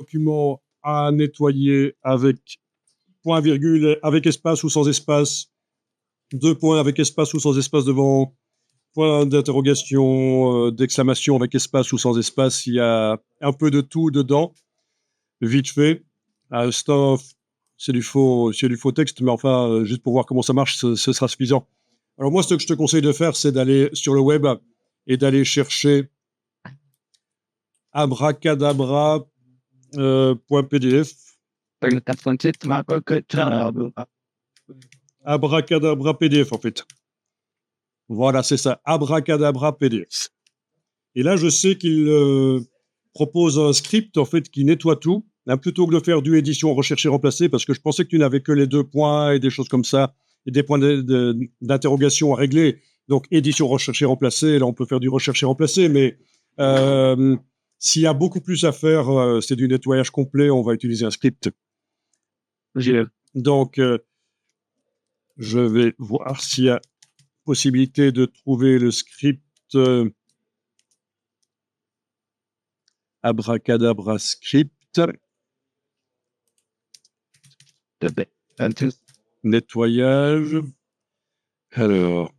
document à nettoyer avec point virgule, avec espace ou sans espace, 2 points avec espace ou sans espace devant, point d'interrogation, d'exclamation avec espace ou sans espace. Il y a un peu de tout dedans, vite fait. C'est du faux texte, mais enfin, juste pour voir comment ça marche, ce sera suffisant. Alors moi, ce que je te conseille de faire, c'est d'aller sur le web et d'aller chercher abracadabra.pdf. Abracadabra PDF, en fait. Voilà, c'est ça, abracadabra PDF. Et là, je sais qu'il propose un script, en fait, qui nettoie tout, hein, plutôt que de faire du édition, rechercher, remplacer, parce que je pensais que tu n'avais que les 2 points et des choses comme ça, et des points d'interrogation à régler. Donc, édition, rechercher, remplacer, là, on peut faire du rechercher, remplacer, mais s'il y a beaucoup plus à faire, c'est du nettoyage complet, on va utiliser un script. Donc, je vais voir s'il y a possibilité de trouver le script abracadabra script. Nettoyage. Alors.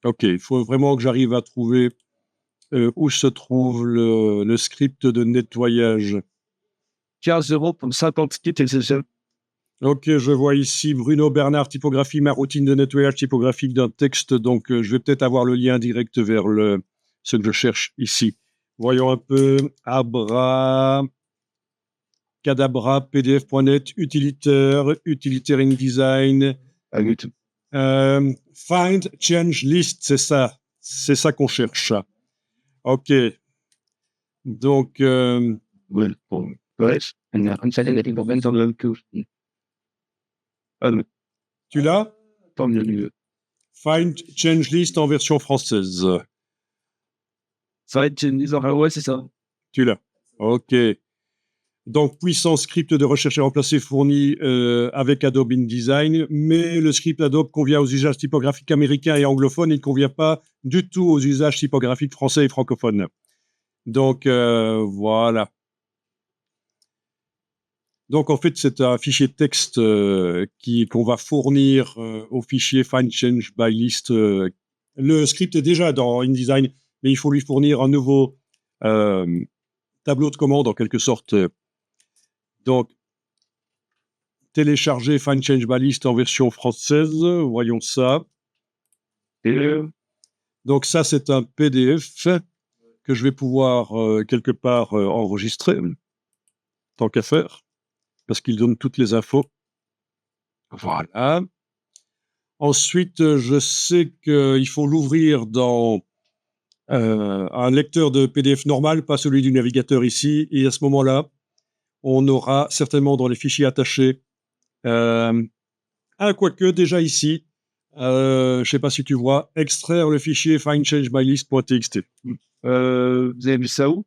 Ok, il faut vraiment que j'arrive à trouver où se trouve le script de nettoyage. 15 € pour 50 kits et c'est ça. Ok, je vois ici Bruno Bernard, typographie, ma routine de nettoyage typographique d'un texte. Donc, je vais peut-être avoir le lien direct vers ce que je cherche ici. Voyons un peu. Abracadabra, pdf.net, utilitaire, utilitaire InDesign. Find, change, list, c'est ça. C'est ça qu'on cherche. Ok. Donc, tu l'as? Find, change, list en version française. Find, change, list, ouais, c'est ça. Tu l'as. Ok. Donc, puissant script de recherche et remplacer fourni avec Adobe InDesign, mais le script Adobe convient aux usages typographiques américains et anglophones, il ne convient pas du tout aux usages typographiques français et francophones. Donc, voilà. Donc, en fait, c'est un fichier de texte qu'on va fournir au fichier Find Change by List. Le script est déjà dans InDesign, mais il faut lui fournir un nouveau tableau de commande, en quelque sorte. Donc, télécharger Find Change by List en version française. Voyons ça. Donc, ça, c'est un PDF que je vais pouvoir quelque part enregistrer, tant qu'à faire, parce qu'il donne toutes les infos. Voilà. Ensuite, je sais qu'il faut l'ouvrir dans un lecteur de PDF normal, pas celui du navigateur ici. Et à ce moment-là, on aura certainement dans les fichiers attachés quoique déjà ici, je ne sais pas si tu vois, extraire le fichier findchangemylist.txt. Vous avez vu ça où?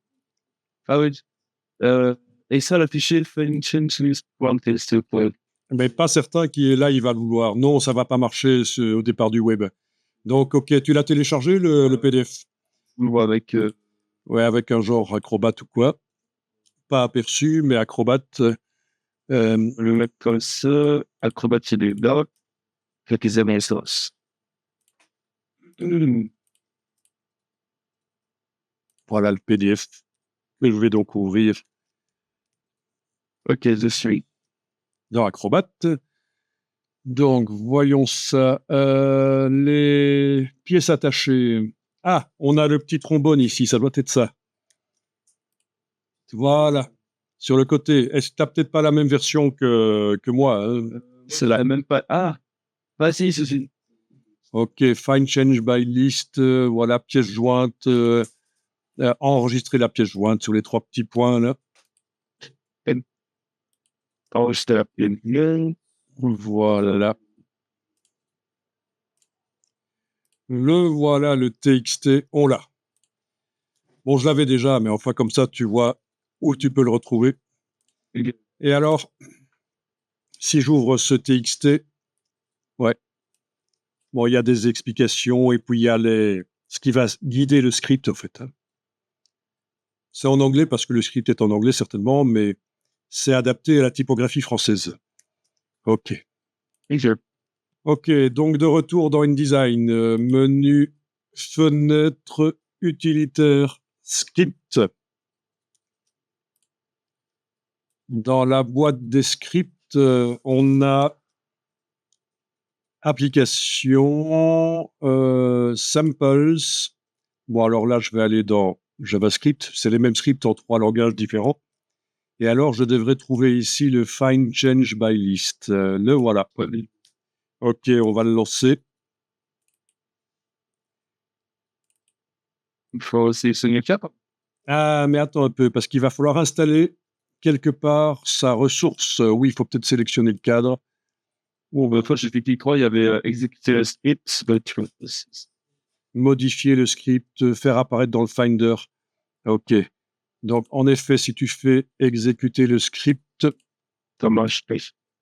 Ah oui. Et ça, le fichier findchangemylist.txt. Mais pas certain qui est là, il va le vouloir. Non, ça va pas marcher au départ du web. Donc, ok, tu l'as téléchargé, le PDF? Ou avec... Ouais, avec un genre Acrobat ou quoi. Pas aperçu, mais Acrobat. Le mettre comme ça, Acrobat, c'est des blocs. Fait qu'ils aiment ça. Voilà le PDF que je vais donc ouvrir. Ok, je suis. Dans Acrobat. Donc, voyons ça. Les pièces attachées. Ah, on a le petit trombone ici, ça doit être ça. Voilà, sur le côté. Est-ce que tu n'as peut-être pas la même version que moi, hein? C'est la même pas. Ah, bah si, c'est. Ok, Find Change by List, voilà, pièce jointe. Enregistrer la pièce jointe sur les 3 petits points, là. Enregistrer la pièce jointe. Voilà. Voilà, le TXT, on l'a. Bon, je l'avais déjà, mais enfin, comme ça, tu vois où tu peux le retrouver. Et alors, si j'ouvre ce TXT, ouais. Bon, il y a des explications et puis il y a ce qui va guider le script, en fait. C'est en anglais parce que le script est en anglais certainement, mais c'est adapté à la typographie française. OK. OK, donc de retour dans InDesign, menu, fenêtre, utilitaire, script. Dans la boîte des scripts, on a application, samples. Bon, alors là, je vais aller dans JavaScript. C'est les mêmes scripts en 3 langages différents. Et alors, je devrais trouver ici le Find Change by List. Le voilà. OK, on va le lancer. Il faut sélectionner le cap. Ah, mais attends un peu, parce qu'il va falloir installer quelque part sa ressource. Oui, il faut peut-être sélectionner le cadre. Bon, bah, fois, j'ai fait clic droit, il y avait exécuter le script. Modifier le script, faire apparaître dans le Finder. OK. Donc, en effet, si tu fais exécuter le script, Ça marche.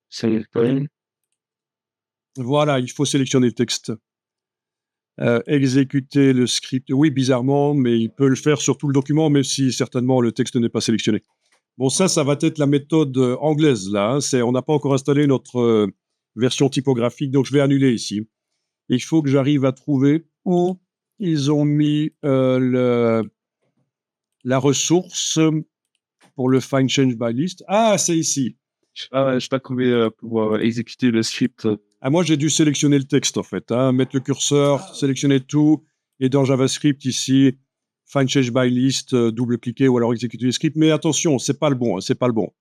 C'est quand même. voilà, il faut sélectionner le texte. Exécuter le script. Oui, bizarrement, mais il peut le faire sur tout le document, même si certainement le texte n'est pas sélectionné. Bon, ça va être la méthode anglaise, là. Hein. On n'a pas encore installé notre version typographique, donc je vais annuler ici. Il faut que j'arrive à trouver où ils ont mis la ressource pour le Find Change by List. Ah, c'est ici. Ah, je n'ai pas trouvé pour exécuter le script. Ah, moi, j'ai dû sélectionner le texte, en fait. Hein, mettre le curseur, sélectionner tout. Et dans JavaScript, ici, Find Change by List, double-cliquer ou alors exécuter le script. Mais attention, c'est pas le bon. Hein, c'est pas le bon.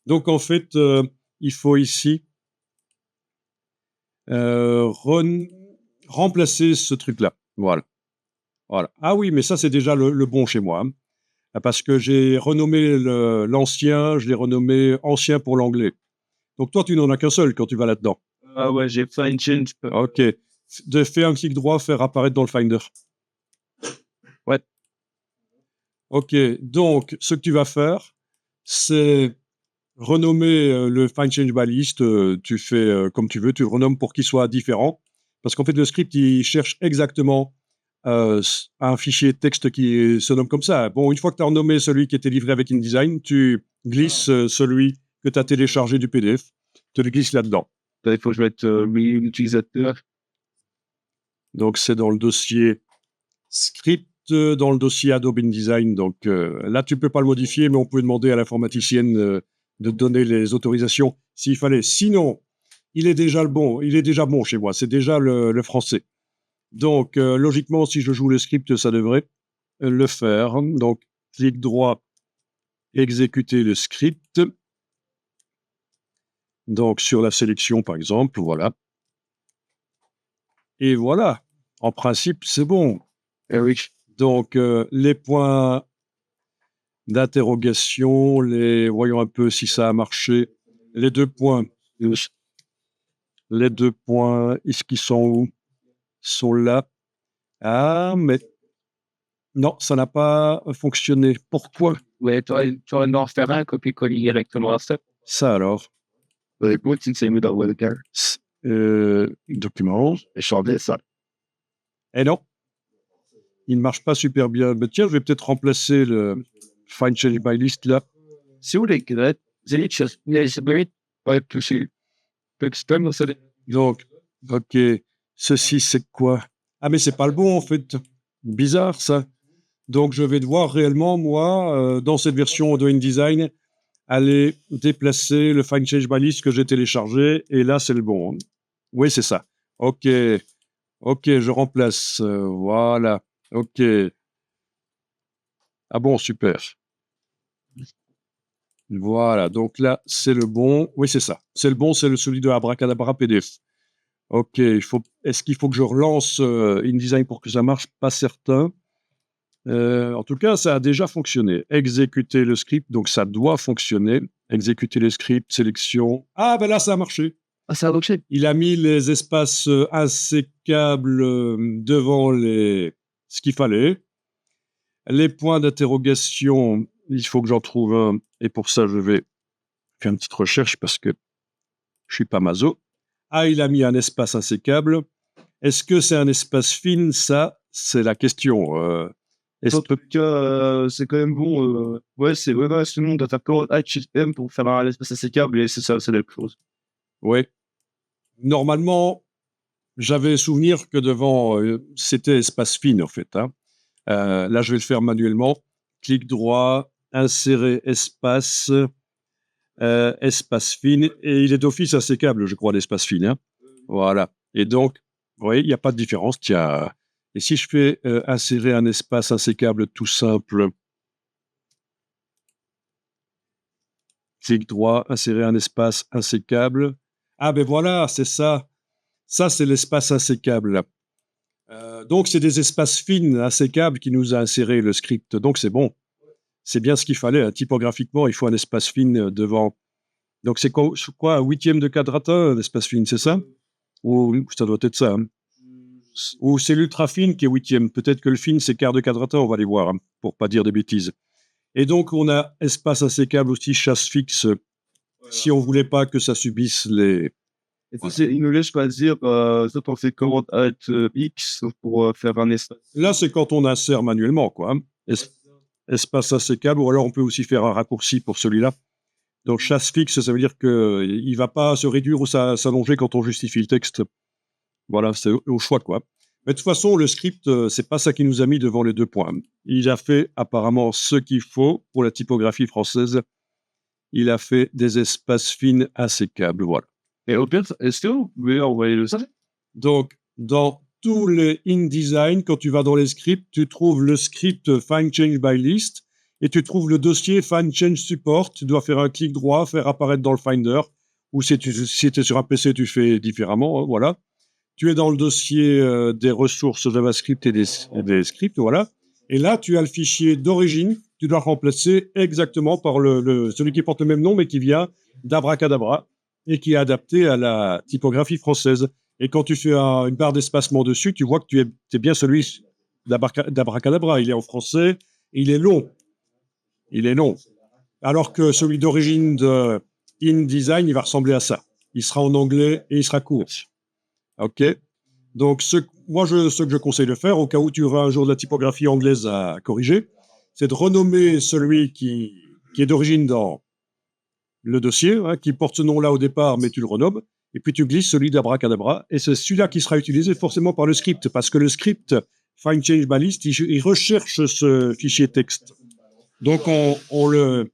Donc, en fait, il faut ici remplacer ce truc-là. Voilà. Voilà. Ah oui, mais ça, c'est déjà le bon chez moi. Hein, parce que j'ai renommé l'ancien, je l'ai renommé ancien pour l'anglais. Donc, toi, tu n'en as qu'un seul quand tu vas là-dedans. Ah ouais, j'ai Find Change. OK. De faire un clic droit, faire apparaître dans le Finder. Ouais. OK. Donc, ce que tu vas faire, c'est renommer le Find Change by List. Tu fais comme tu veux, tu le renommes pour qu'il soit différent. Parce qu'en fait, le script, il cherche exactement un fichier texte qui se nomme comme ça. Bon, une fois que tu as renommé celui qui était livré avec InDesign, tu glisses celui que tu as téléchargé du PDF, tu le glisses là-dedans. Il faut que je mette l'utilisateur. Donc, c'est dans le dossier script, dans le dossier Adobe InDesign. Donc, là, tu ne peux pas le modifier, mais on peut demander à l'informaticienne de donner les autorisations s'il fallait. Sinon, il est déjà bon chez moi. C'est déjà le français. Donc, logiquement, si je joue le script, ça devrait le faire. Donc, clic droit, exécuter le script. Donc, sur la sélection, par exemple, voilà. Et voilà. En principe, c'est bon. Eh oui. Donc, les points d'interrogation, voyons un peu si ça a marché. Les 2 points. Les 2 points, est-ce qu'ils sont où? Ils sont là. Ah, mais non, ça n'a pas fonctionné. Pourquoi? Ouais, tu aurais dû en faire un copier-coller directement à ça. Ça alors? Moi, tu sais, dans Webcar. Documents. Et changer ça. Eh non, il ne marche pas super bien. Mais tiens, je vais peut-être remplacer le Find Change by List là. Si vous voulez que Donc, OK. Ceci, c'est quoi? Ah, mais c'est pas le bon, en fait. Bizarre, ça. Donc, je vais devoir réellement, moi, dans cette version de InDesign, aller déplacer le Find Change by List que j'ai téléchargé. Et là, c'est le bon. Oui, c'est ça. OK. OK, je remplace. Voilà. OK. Ah bon, super. Voilà, donc là, c'est le bon. Oui, c'est ça. C'est le bon, c'est celui de Abracadabra PDF. OK, est-ce qu'il faut que je relance InDesign pour que ça marche? Pas certain. En tout cas, ça a déjà fonctionné. Exécuter le script, donc ça doit fonctionner. Exécuter le script, sélection. Ah, ben là, ça a marché. Ah, ça a marché. Il a mis les espaces insécables devant ce qu'il fallait. Les points d'interrogation, il faut que j'en trouve un. Et pour ça, je vais faire une petite recherche parce que je suis pas maso. Ah, il a mis un espace insécable. Est-ce que c'est un espace fin? Ça, c'est la question. Et En tout cas, c'est quand même bon. Ouais, c'est vraiment ce monde d'attaquant HTML pour faire un espace assez câble et c'est ça, c'est la même chose. ouais. Normalement, j'avais souvenir que devant, c'était espace fin, en fait. Hein. Là, je vais le faire manuellement. Clic droit, insérer espace, espace fin. Et il est d'office insécable, je crois, l'espace fin. Hein. Voilà. Et donc, vous voyez, il n'y a pas de différence. Tiens. Et si je fais insérer un espace insécable tout simple, clic droit, insérer un espace insécable. Ah ben voilà, c'est ça. Ça, c'est l'espace insécable. Donc, c'est des espaces fins insécables qui nous a inséré le script. Donc, c'est bon. C'est bien ce qu'il fallait. Hein. Typographiquement, il faut un espace fin devant. Donc, c'est quoi, un huitième de quadratin, un espace fin, c'est ça? Ou ça doit être ça. Hein. Ou c'est l'ultra fine qui est huitième. Peut-être que le fin, c'est quart de quadratin, on va aller voir, hein, pour pas dire des bêtises. Et donc, on a espace insécable aussi, chasse fixe, si on voulait pas que ça subisse les... Et ça, il nous laisse choisir, soit on fait commande Alt X pour faire un espace. Là, c'est quand on insère manuellement, quoi. Hein. Espace insécable, ou alors on peut aussi faire un raccourci pour celui-là. Donc, chasse fixe, ça veut dire qu'il ne va pas se réduire ou s'allonger quand on justifie le texte. Voilà, c'est au choix, quoi. Mais de toute façon, le script, c'est pas ça qui nous a mis devant les deux points. Il a fait apparemment ce qu'il faut pour la typographie française. Il a fait des espaces fins insécables, voilà. Et au pire, est-ce que vous pouvez envoyer le ça? Donc, dans tous les InDesign, quand tu vas dans les scripts, tu trouves le script Find Change by List et tu trouves le dossier Find Change Support. Tu dois faire un clic droit, faire apparaître dans le Finder. Ou si tu es sur un PC, tu fais différemment. Hein, voilà. Tu es dans le dossier des ressources JavaScript et des scripts. Voilà. Et là, tu as le fichier d'origine. Tu dois remplacer exactement par celui qui porte le même nom, mais qui vient d'Abracadabra et qui est adapté à la typographie française. Et quand tu fais une barre d'espacement dessus, tu vois que tu es bien celui d'Abracadabra. Il est en français, il est long. Il est long. Alors que celui d'origine de InDesign, il va ressembler à ça. Il sera en anglais et il sera court. OK? Donc, ce que je conseille de faire, au cas où tu auras un jour de la typographie anglaise à corriger, c'est de renommer celui qui est d'origine dans le dossier, hein, qui porte ce nom-là au départ, mais tu le renommes, et puis tu glisses celui d'Abracadabra, et c'est celui-là qui sera utilisé forcément par le script, parce que le script Find Change by List, il recherche ce fichier texte. Donc, on le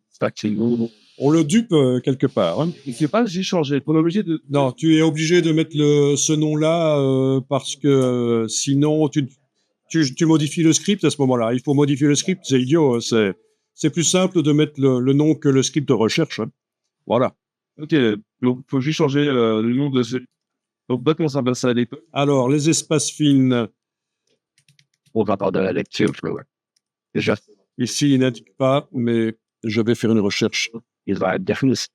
dupe quelque part. Hein. Je sais pas, j'ai changé. On est obligé de. Non, tu es obligé de mettre ce nom-là parce que sinon, tu modifies le script à ce moment-là. Il faut modifier le script, c'est idiot. C'est plus simple de mettre le nom que le script de recherche. Hein. Voilà. Ok, donc faut juste changer le nom de ce. Donc, pas comment ça s'appelle ça à l'époque. Alors, les espaces fins. On va parler de la lecture, déjà. Ici, il n'indique pas, mais je vais faire une recherche. Il va être définition.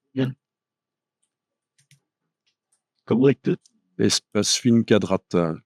Comment est-ce Espace fin quadratin.